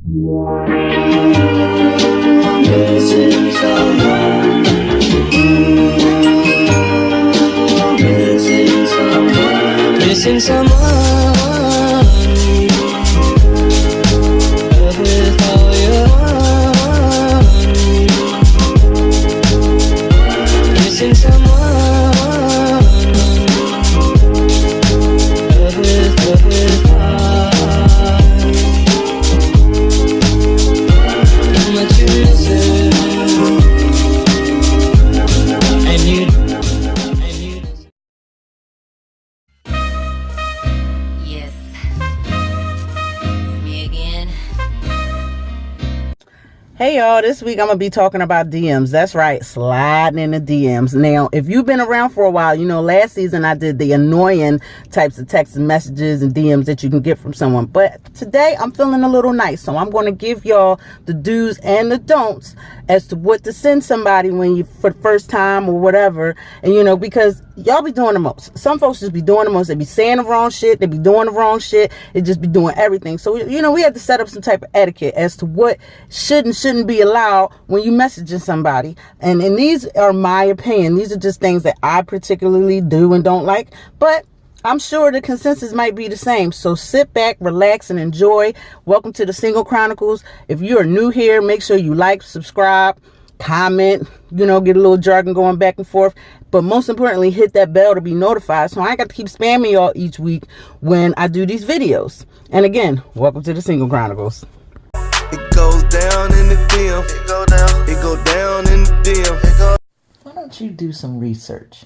Missing someone. Missing someone. Missing someone. With all your heart. Missing someone. With heart. How much you missing? And you. Yes, it's me again. Hey y'all, this week I'm going to be talking about DMs. That's right, sliding in the DMs. Now, if you've been around for a while, you know last season I did the annoying types of text messages and DMs that you can get from someone. But today I'm feeling a little nice, so I'm going to give y'all the do's and the don'ts as to what to send somebody when you for the first time or whatever. And you know, because y'all be doing the most. Some folks just be doing the most. They be saying the wrong shit. They be doing the wrong shit. They just be doing everything. So, you know, we have to set up some type of etiquette as to what should and shouldn't be allowed when you messaging somebody. And these are my opinion. These are just things that I particularly do and don't like. But I'm sure the consensus might be the same. So sit back, relax, and enjoy. Welcome to the Single Chronicles. If you are new here, make sure you like, subscribe, comment, you know, get a little jargon going back and forth. But most importantly, hit that bell to be notified so I ain't got to keep spamming y'all each week when I do these videos. And again, welcome to the Single Chronicles. It goes down in the DM. It go down in the DM. Why don't you do some research?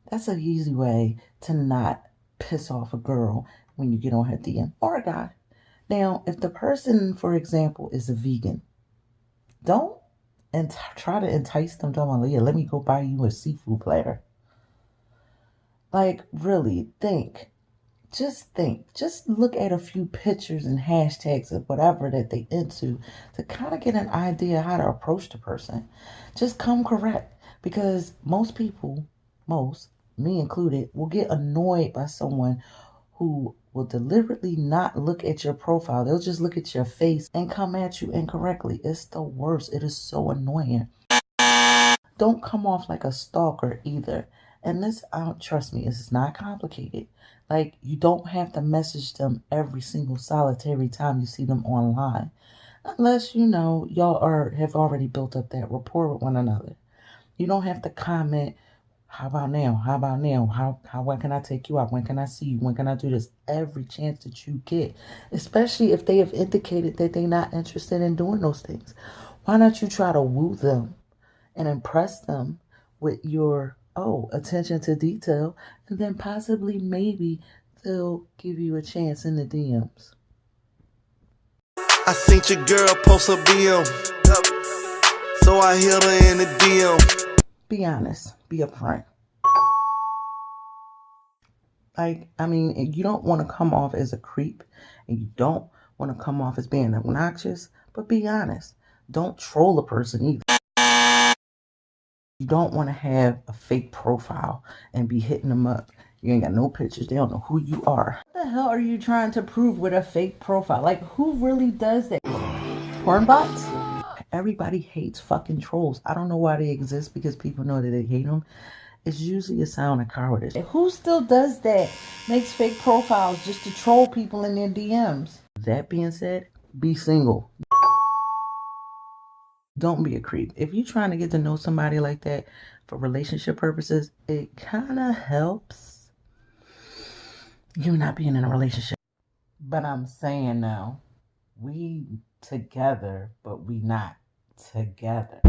That's an easy way to not piss off a girl when you get on her DM, or a guy. Now, if the person, for example, is a vegan, don't try to entice them to, Leah, let me go buy you a seafood platter. Like, really, think. Just look at a few pictures and hashtags of whatever that they into to kind of get an idea how to approach the person. Just come correct, because most people, me included, will get annoyed by someone who will deliberately not look at your profile. They'll just look at your face and come at you incorrectly. It's the worst. It is so annoying. Don't come off like a stalker either. And this, trust me, this is not complicated. Like, you don't have to message them every single solitary time you see them online. Unless, you know, y'all have already built up that rapport with one another. You don't have to comment, how about now? How about now? When can I take you out? When can I see you? When can I do this? Every chance that you get. Especially if they have indicated that they're not interested in doing those things. Why not you try to woo them and impress them with your attention to detail, and then possibly maybe they'll give you a chance in the DMs. I seen your girl post a BM, so I hit her in the DM. Be honest. Be upfront. Like, I mean, you don't want to come off as a creep, and you don't want to come off as being obnoxious, but be honest. Don't troll a person either. You don't want to have a fake profile and be hitting them up. You ain't got no pictures. They don't know who you are. What the hell are you trying to prove with a fake profile? Like, who really does that? Porn bots? Everybody hates fucking trolls. I don't know why they exist, because people know that they hate them. It's usually a sign of cowardice. Who still does that? Makes fake profiles just to troll people in their DMs. That being said, be single. Don't be a creep. If you're trying to get to know somebody like that for relationship purposes, it kind of helps you not being in a relationship. But I'm saying now, we together, but we not together.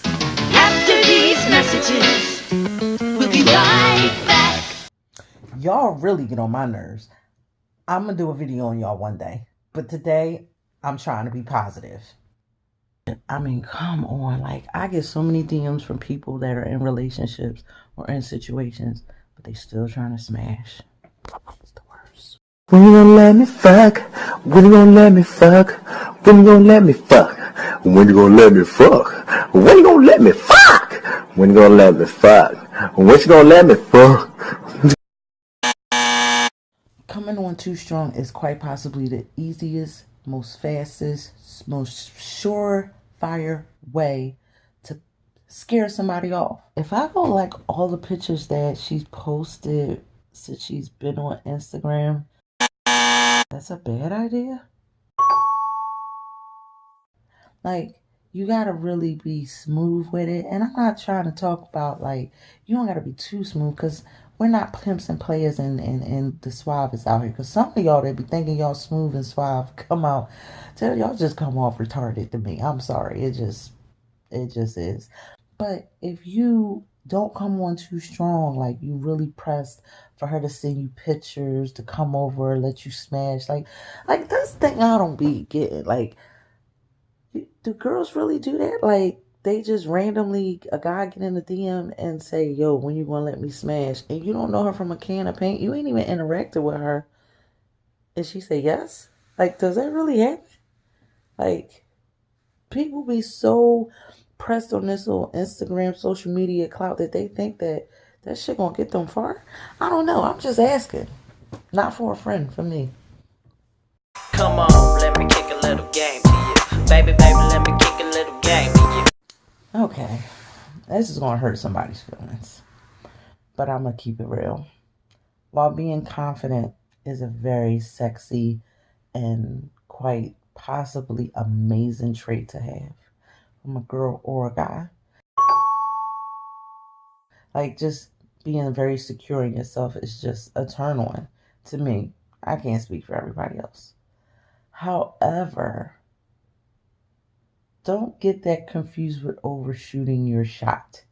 After these messages, we'll be right back. Y'all really get on my nerves. I'm going to do a video on y'all one day. But today, I'm trying to be positive. I mean, come on. Like, I get so many DMs from people that are in relationships or in situations, but they still trying to smash. It's the worst. When you gonna let me fuck? When you gonna let me fuck? When you gonna let me fuck? When you gonna let me fuck? When you gonna let me fuck? When you gonna let me fuck? When you gonna let me fuck? coming on too strong is quite possibly the easiest, most fastest, most surefire way to scare somebody off. If I go like all the pictures that she's posted since she's been on Instagram, that's a bad idea. Like, you gotta really be smooth with it. And I'm not trying to talk about, like, you don't gotta be too smooth, because we're not pimps and players and the suave is out here. Because some of y'all that be thinking y'all smooth and suave come out, tell y'all just come off retarded to me. I'm sorry. It just is. But if you don't come on too strong, like you really pressed for her to send you pictures, to come over, let you smash, like that's the thing I don't be getting. Like, do girls really do that? Like, they just randomly, a guy get in the DM and say, yo, when you gonna let me smash? And you don't know her from a can of paint. You ain't even interacted with her. And she say yes? Like, does that really happen? Like, people be so pressed on this little Instagram, social media clout that they think that shit gonna get them far. I don't know. I'm just asking. Not for a friend, for me. Come on, let me kick a little game to you. Baby, let me kick a little game to you. Okay. This is gonna hurt somebody's feelings. But I'm gonna keep it real. While being confident is a very sexy and quite possibly amazing trait to have from a girl or a guy, like, just being very secure in yourself is just a turn on to me. I can't speak for everybody else. However, don't get that confused with overshooting your shot.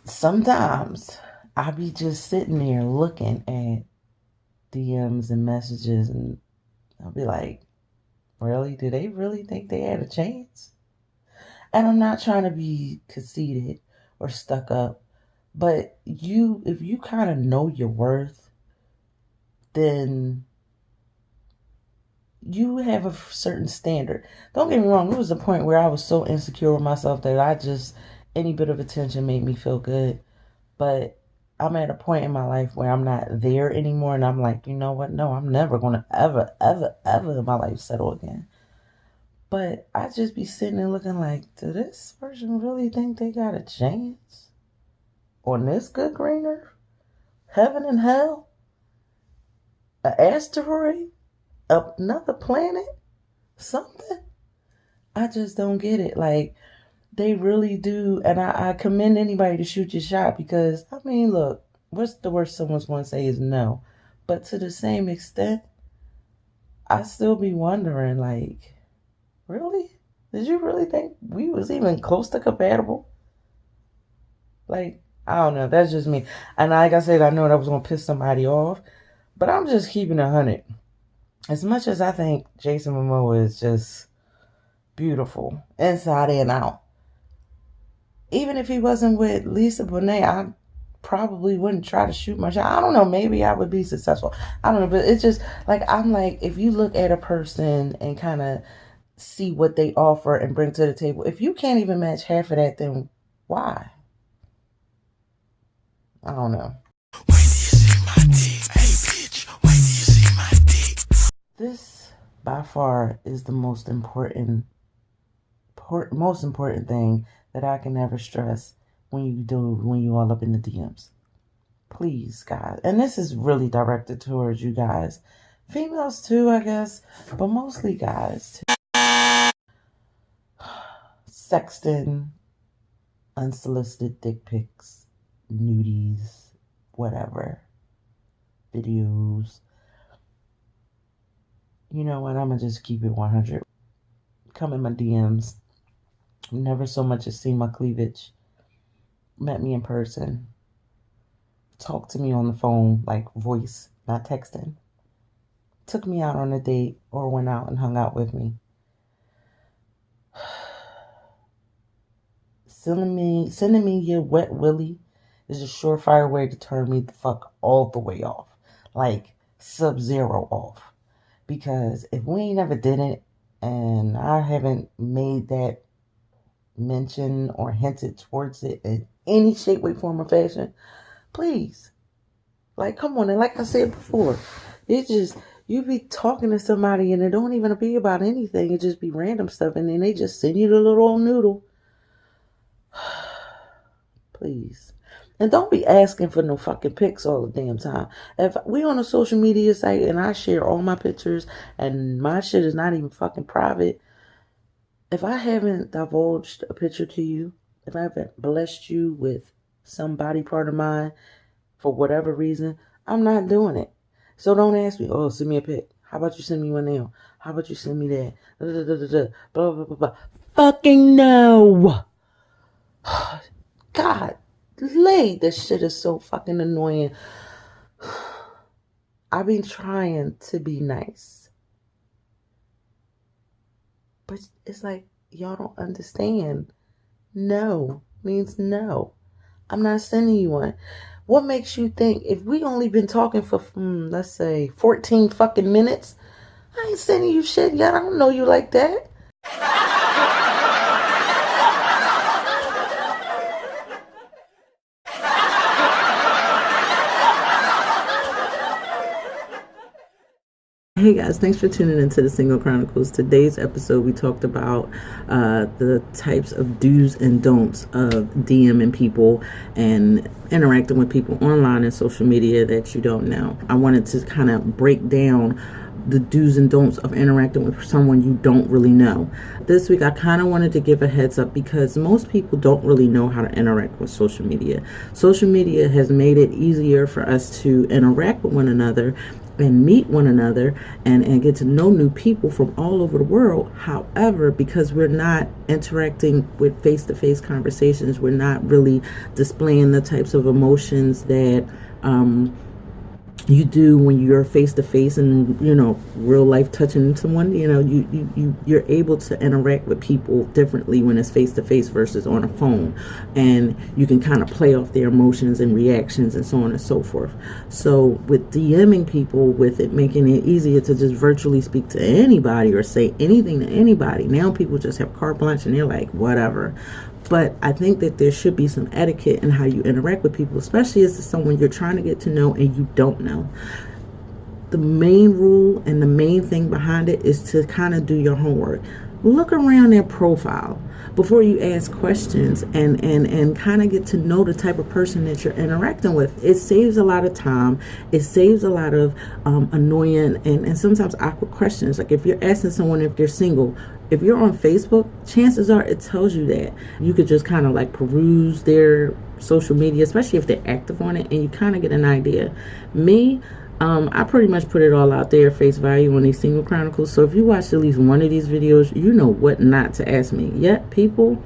Sometimes I be just sitting there looking at DMs and messages, and I'll be like, really? Do they really think they had a chance? And I'm not trying to be conceited or stuck up, but if you kind of know your worth, then you have a certain standard. Don't get me wrong, it was a point where I was so insecure with myself that any bit of attention made me feel good. But I'm at a point in my life where I'm not there anymore, and I'm like, you know what? No, I'm never going to ever, ever, ever in my life settle again. But I just be sitting there looking like, do this person really think they got a chance on this good green earth? Heaven and hell? An asteroid? Another planet? Something? I just don't get it. Like, they really do. And I commend anybody to shoot your shot, because, I mean, look, what's the worst someone's going to say is no. But to the same extent, I still be wondering, like, really? Did you really think we was even close to compatible? Like, I don't know. That's just me. And like I said, I know that was going to piss somebody off, but I'm just keeping 100. As much as I think Jason Momoa is just beautiful, inside and out, even if he wasn't with Lisa Bonet, I probably wouldn't try to shoot my shot. I don't know. Maybe I would be successful. I don't know. But it's just like, I'm like, if you look at a person and kind of see what they offer and bring to the table, if you can't even match half of that, then why? I don't know. Wait till you see my dick. Hey bitch, wait till you see my dick. This by far is the most important thing that I can ever stress when you all up in the DMs. Please, guys. And this is really directed towards you guys. Females too, I guess, but mostly guys too. Sexting, unsolicited dick pics, nudies, whatever, videos. You know what? I'm going to just keep it 100. Come in my DMs. Never so much as seen my cleavage. Met me in person. Talk to me on the phone, like voice, not texting. Took me out on a date or went out and hung out with me. Sending me your wet willy is a surefire way to turn me the fuck all the way off. Like, sub-zero off. Because if we ain't never did it, and I haven't made that mention or hinted towards it in any shape, way, form, or fashion, please, Like, come on. And like I said before, it just, you be talking to somebody and it don't even be about anything. It just be random stuff. And then they just send you the little old noodle. Please. And don't be asking for no fucking pics all the damn time. If we on a social media site and I share all my pictures and my shit is not even fucking private, if I haven't divulged a picture to you, if I haven't blessed you with some body part of mine for whatever reason, I'm not doing it. So don't ask me, oh, send me a pic. How about you send me one now? How about you send me that? Blah, blah, blah, blah. Fucking no. God, this shit is so fucking annoying. I've been trying to be nice. But it's like, y'all don't understand. No means no. I'm not sending you one. What makes you think if we only been talking for, let's say, 14 fucking minutes, I ain't sending you shit yet. I don't know you like that. Hey guys, thanks for tuning into the Single Chronicles. Today's episode, we talked about the types of do's and don'ts of DMing people and interacting with people online and social media that you don't know. I wanted to kind of break down the do's and don'ts of interacting with someone you don't really know. This week, I kind of wanted to give a heads up because most people don't really know how to interact with social media. Social media has made it easier for us to interact with one another and meet one another and get to know new people from all over the world. However, because we're not interacting with face-to-face conversations, we're not really displaying the types of emotions that you do when you're face to face and, you know, real life touching someone. You know, you're able to interact with people differently when it's face to face versus on a phone, and you can kind of play off their emotions and reactions and so on and so forth. So with DMing people, with it making it easier to just virtually speak to anybody or say anything to anybody, now people just have carte blanche and they're like, whatever. But I think that there should be some etiquette in how you interact with people, especially as someone you're trying to get to know and you don't know. The main rule and the main thing behind it is to kind of do your homework. Look around their profile before you ask questions and kind of get to know the type of person that you're interacting with. It saves a lot of time. It saves a lot of annoying and sometimes awkward questions. Like if you're asking someone if they're single, if you're on Facebook, chances are it tells you that. You could just kind of like peruse their social media, especially if they're active on it, and you kind of get an idea. Me, I pretty much put it all out there, face value, on these Single Chronicles. So if you watch at least one of these videos, you know what not to ask me. Yet people,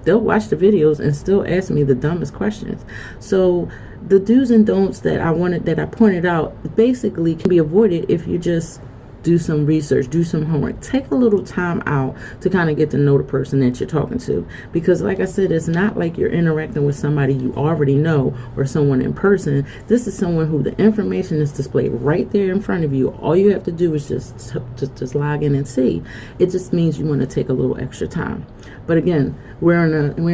they'll watch the videos and still ask me the dumbest questions. So the do's and don'ts that I pointed out basically can be avoided if you just do some research, do some homework, take a little time out to kind of get to know the person that you're talking to. Because like I said, it's not like you're interacting with somebody you already know or someone in person. This is someone who the information is displayed right there in front of you. All you have to do is just log in and see. It just means you want to take a little extra time. But again, we're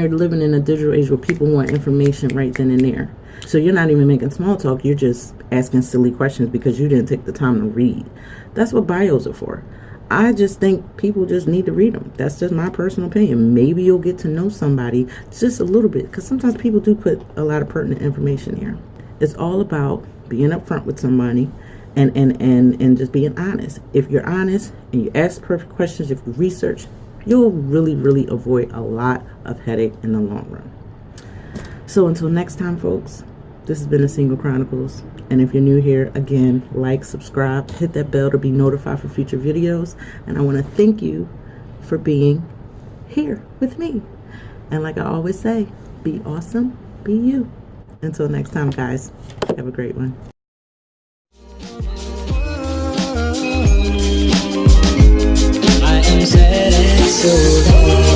living in a digital age where people want information right then and there. So you're not even making small talk. You're just asking silly questions because you didn't take the time to read. That's what bios are for. I just think people just need to read them. That's just my personal opinion. Maybe you'll get to know somebody just a little bit, because sometimes people do put a lot of pertinent information here. It's all about being upfront with somebody and just being honest. If you're honest and you ask perfect questions, if you research, you'll really avoid a lot of headache in the long run. So until next time, folks, this has been the Single Chronicles. And if you're new here, again, like, subscribe, hit that bell to be notified for future videos. And I want to thank you for being here with me. And like I always say, be awesome, be you. Until next time, guys, have a great one. I am sad and so